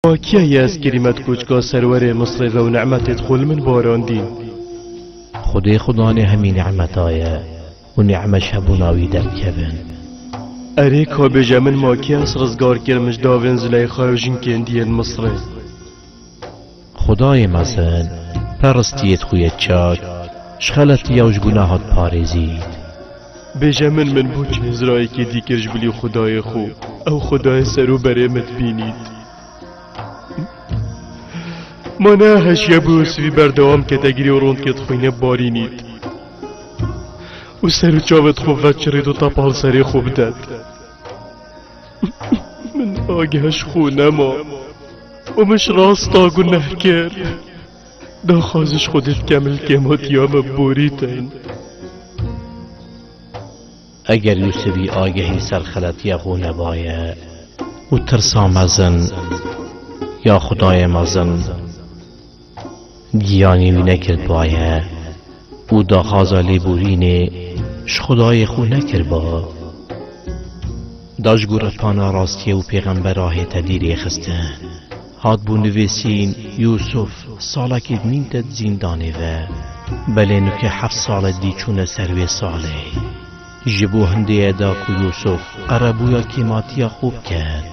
واكیا یاس کریمت کوچکا سرور مصر و نعمت خل من باراندین خدا نه همین نعمت آیا و نعمش هبوناوی درکبن اره که بجمن ماکیاس رزگار کرمش داون زلی خارجین کندی مصر خدای مثلا پرستیت خویت چاک شخلت یاوش گناهات پارزید بجمن من بوچ هزرایی که دیکرش بلی خدای خوب او خدای سرو برمت بینید ما نه هشیا بوسوی بردوام که تگیری و روند که تخوینه بارینید و سر چاوت خوب و چرید و تپال سری خوب داد من آگهش خونه ما و مش راستا گناه کر دا خازش خودت کمل کمات یام بوریتین اگر یوسفی آگهی سرخلت یقو نبایه و ترسا مزن یا خدای مزن گیانی وی نکرد بایه او دا خازالی بورینه ش خدای خو نکر با داش گورت پانا راستیه و پیغمبر آه تدیری خستن هاد بو نویسین یوسف سالا که نینتت زیندانه و بله نو که 7 سال دی چونه سروی ساله جبو هنده دا کو یوسف عربویا کیماتیا خوب کرد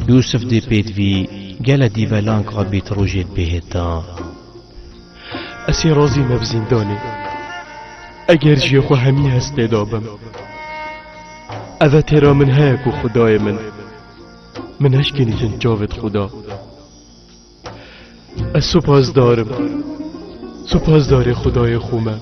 یوسف دی پیدوی گل دیولان که بیت روژید بهتا اسی رازی مبزیندانه اگر جی خو همی هست دابم اوه تیرا من های کو خدای من اشکنی جن جاوت خدا از سپاس دارم سپاس داره خدای خومه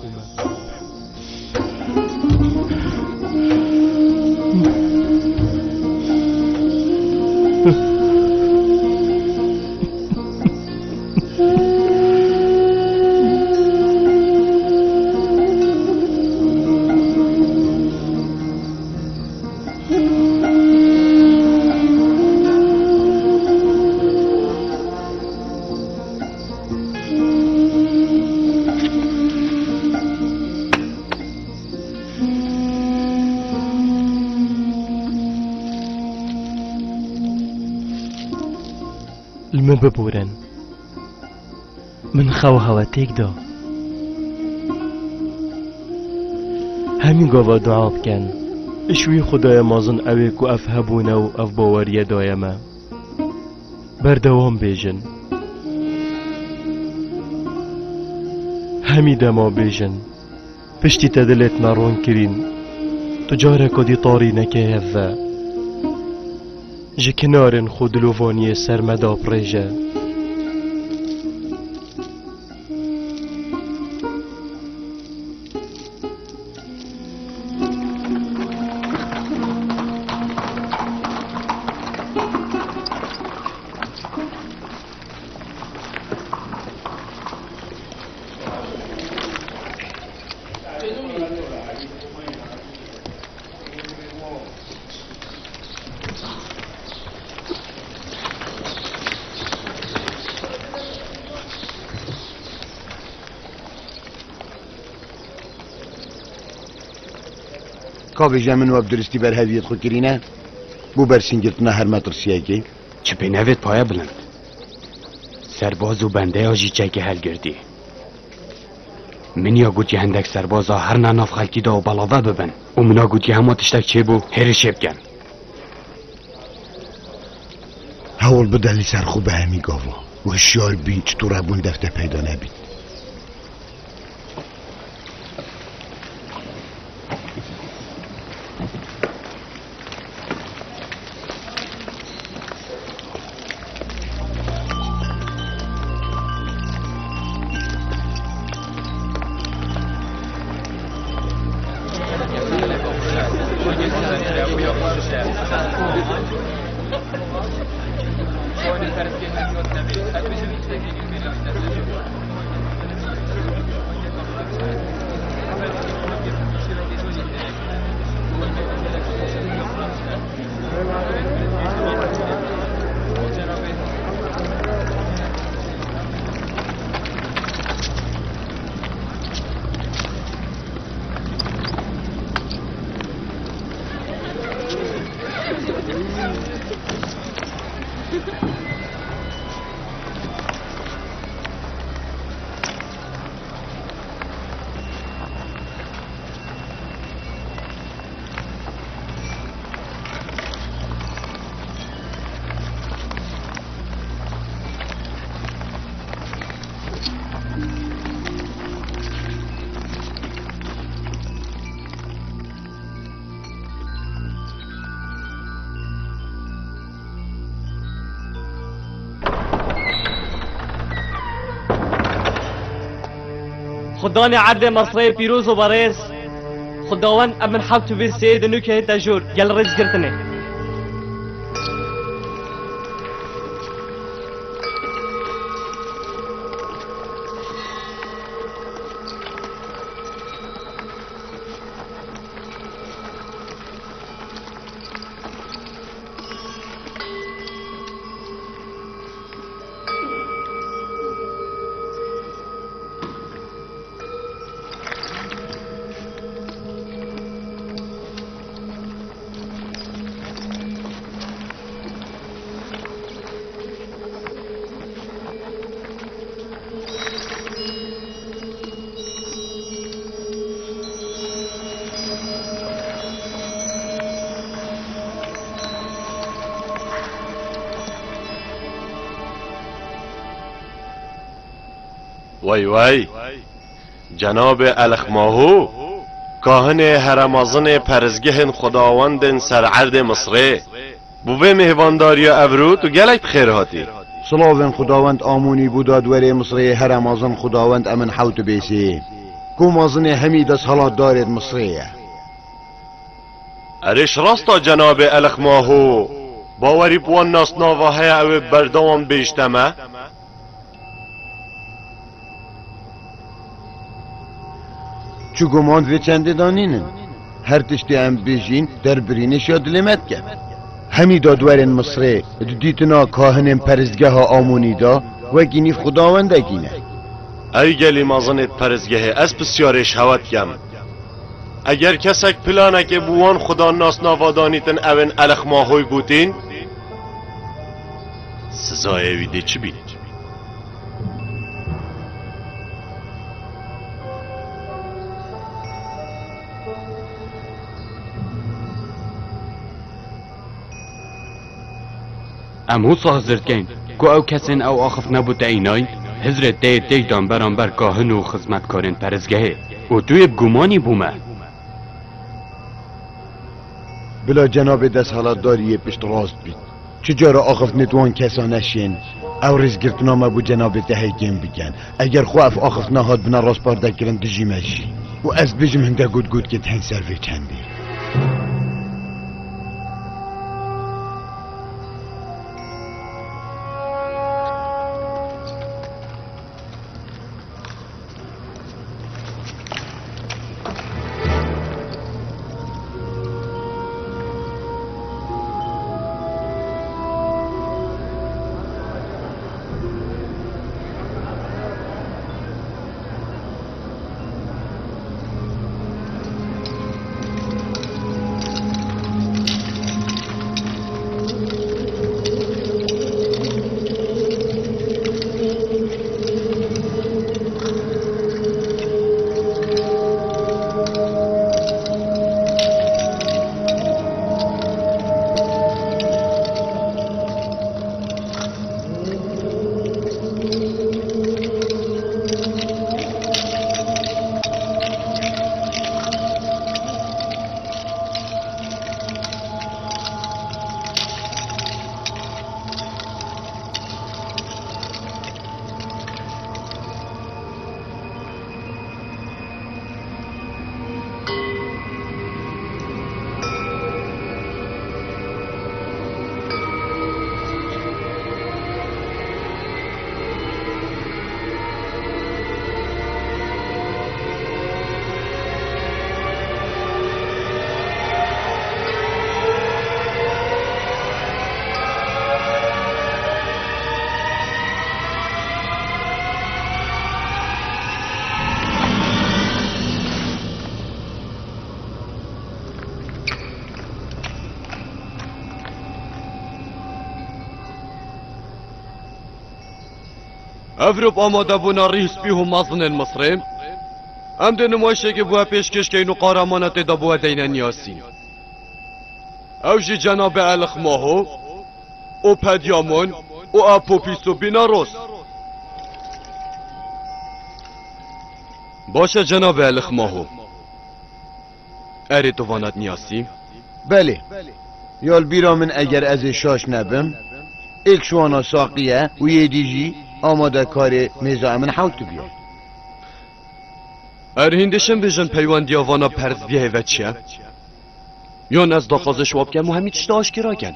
من ببورن من خواه تیک دا همین گاوا دعا بکن اشوی خدای مازن اوی کو افهبونه و اف باوریه دایمه بردوام بیجن همی دما بیجن پشتی تدلت مرون کرین تجاره کدی طاری نکه هفه جه کنارن خود لوفانی سرمدا پریجه کابی جمن و عبدالستی بر هویت خود کرینه بو برسین گرتنا هر مطرسیه که چه به نوید پایه بلند سرباز و بنده آجی چه هل گردی من یا گوتی هندک سربازا هر نناف خلکی دا و بلاوه ببن و منا گوتی همه تشتک چه بو هر شب کن هول بدلی سرخو به همی گاوا و هشیار بین چطور ابون دفته پیدا نبید خداني عرض مصري بيروز وباريس خداوند امن حبت بير سيد نوكه تجور قال رز قرتني وای وای جناب الخماهو کاهن هرمازن پرزگه خداوند سرعرد مصره بوه مهوانداری ابرو تو گلک بخیر هاتی سلاوین خداوند آمونی بوداد وری مصره هرمازن خداوند امن حوت بیسی کومازن حمید صلات دارد مصره ارش راستا جناب الخماهو باوری بوان ناس ناواهای او بردوان بیشتمه چو گمان و چنده دانینن هر تشتی هم بیجین در برینش یا دلمت کرد همی دادورین مصره دیتنا کاهن پرزگه ها آمونی دا و گینی خداوند گینه ای گلی مازنت پرزگه از بسیارش هوت کم اگر کسک پلانه که بوان خدا ناس نوادانیتن اون الخماهوی بوتین سزای ویده چی بید؟ امو حاضرت کن کو او کسین او آخف نبود اینای حضرت دیگ دان برانبر کاهن و خدمتکارن پرزگهه و توی گمانی بومه بلا جناب دست حالات داریه پشت راست بید چجارا آخف ندوان کسانشین او رزگرت نامه بو جناب دهیگین بگن اگر خواف آخف نهاد بنا راست بارده کرن دجیمشی و از بجم هنده گود که تن سروی چنده افروب آماده بونا ریس بیهو مازن مصریم ام ده نمایشه که بوه پیشکش که اینو قارمانت دا بوه دینه نیاسین اوجی جناب الخماهو او پدیامون او اپوپیسو بینا روست باشه جناب الخماهو اری دوانت نیاسی؟ بله یال بیرا من اگر از شاش نبم ایک شوانا ساقیه و یه دیجی آماده کار میزا من حوت بیار هندشم بجن پیوندی آوانا پرزگه و چیه؟ یا از داخازش واب کن و همین چشتا آشکرا کن.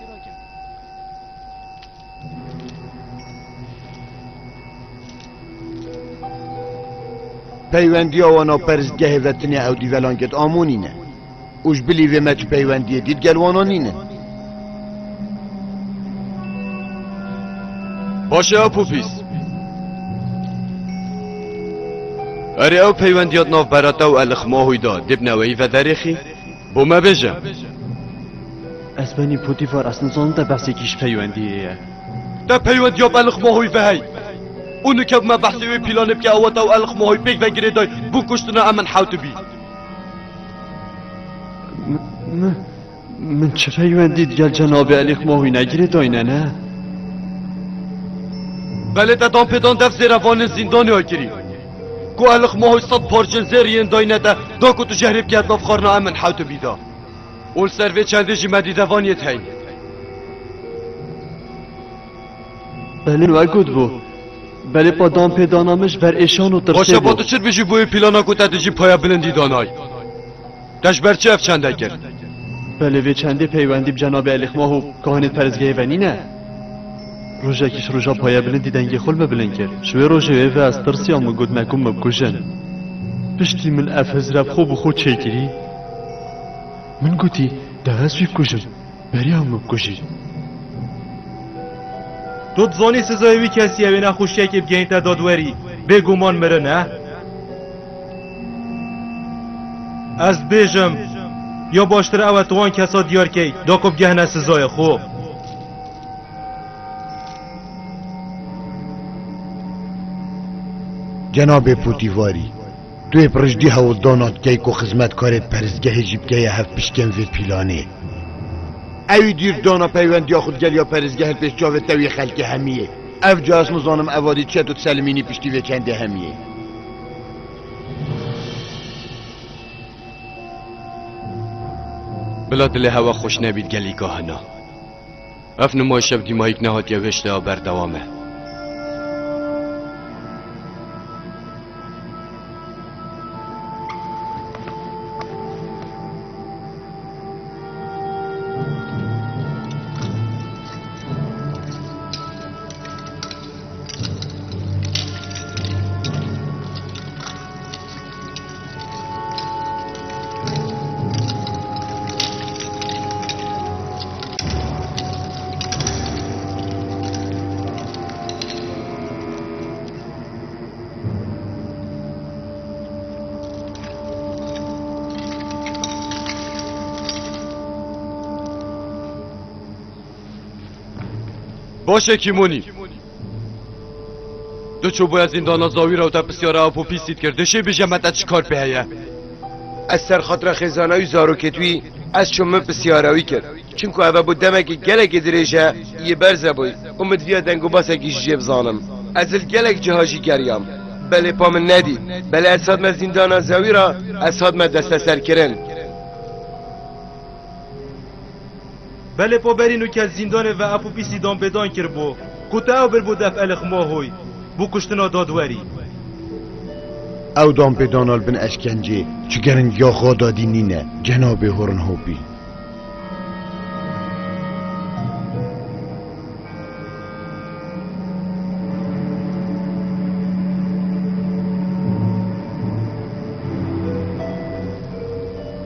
پیوندی آوانا پرزگه و تنی او دیولانگت آمونینه. اوش بلیوه مچ پیوندی دید گلوانا نینه. باشه اپوپیس. اره او پیوندیات ناف براتا و الخماهوی دا دبنوی و دریخی بو ما بجم اسبانی پوتیفار اصلا زانده بحثی کش پیوندیه دا پیوندیا با الخماهوی و هی اونو که ما بحثی وی پیلانه بکه آواتا و الخماهوی پیک و گره دای بو کشتنا امن حوتو بی من چه پیوندی دیگل جناب الخماهوی نگیره داینه نه؟ بله دا دام پیدان دف زیروان زندانی ها گیری کو الخ ماهوی صد پارچن زیرین داینه دا کو تو جهرب که ادلاف خارنا امن حوتو بیدا اول سروی چنده جی مدی دوانیت هین بله نوع گود بو بله با دام پیدانامش بر ایشان و ترسه باشه با تو چر بجی بوی پیلانا کو تدجی پایا بلندی دانای دش بر چه اف چنده کرد بله وی چنده پیوندی بجناب الخماهو کهانت پرزگه ونی نه روژه کش روژه پایه بلندی دنگی خل مبلند کرد شوی روژه و از ترسی همو گود مکم مبکشن پشتی من افز رب خوب و خود چه گیری من گوتی دهست وی کشم بری هم مبکشی تو زانی سزایوی کسی اوی نخوشیه که بگین تا دادوری بگومان مره نه از بیجم یا باشتر او توان کسا دیار که دا کب گهنه سزای خوب جناب پوتیواری توی پرجدی هول دانات که کو خدمتکار پرزگه جیبگه هفت پشکن و پیلانه اوی دیر دانا پیوندی خود گل یا پرزگه پیش جاوه توی خلک همیه او جاس مزانم اوادی چه تو سلمینی پشتی و چنده همیه بلا دل هوا خوش نبید گلی گاهنا اف نمای شب دیمایک نهاد یا وشته ها بردوامه باشه کیمونی دو چوبای از این دانا زاوی رو تا بسیار آپو پیسید کرده بجه مدت چکار بهیه از سر خاطر خزانه زاروکتوی از شما بسیاروی کرد چونکو اوه بود دمک گلک دریجه یه برزه بوی امید ویا دنگو باسکی جیب زانم از الگلک جهاجی گریم بله پا من ندید بله اساد من زندانا زاوی را اساد من دست سر کرن بله پا برینو که زندان و اپو پیسی دام بدان کر بو کتا او بر بو دف الخماهوی بو کشتنا دادوری او دام پیدانال بن اشکنجه چگرن یا خودادی نینه جناب هورن هوبی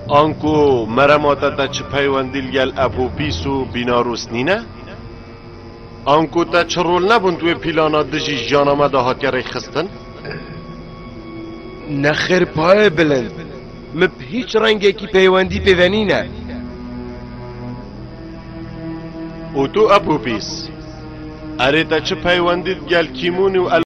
آنکو مرماتا تا چه پیوندیل گل اپو پیسو بیناروس نینه؟ آنکو تا چه رول نبون توی پیلانا دجی جانامه دهات گره خستن؟ نخیر پای بلند مب هیچ رنگی کی پیوندی پیونی نه او تو اپو پیس اره تا چه پیوندیل گل کیمونی و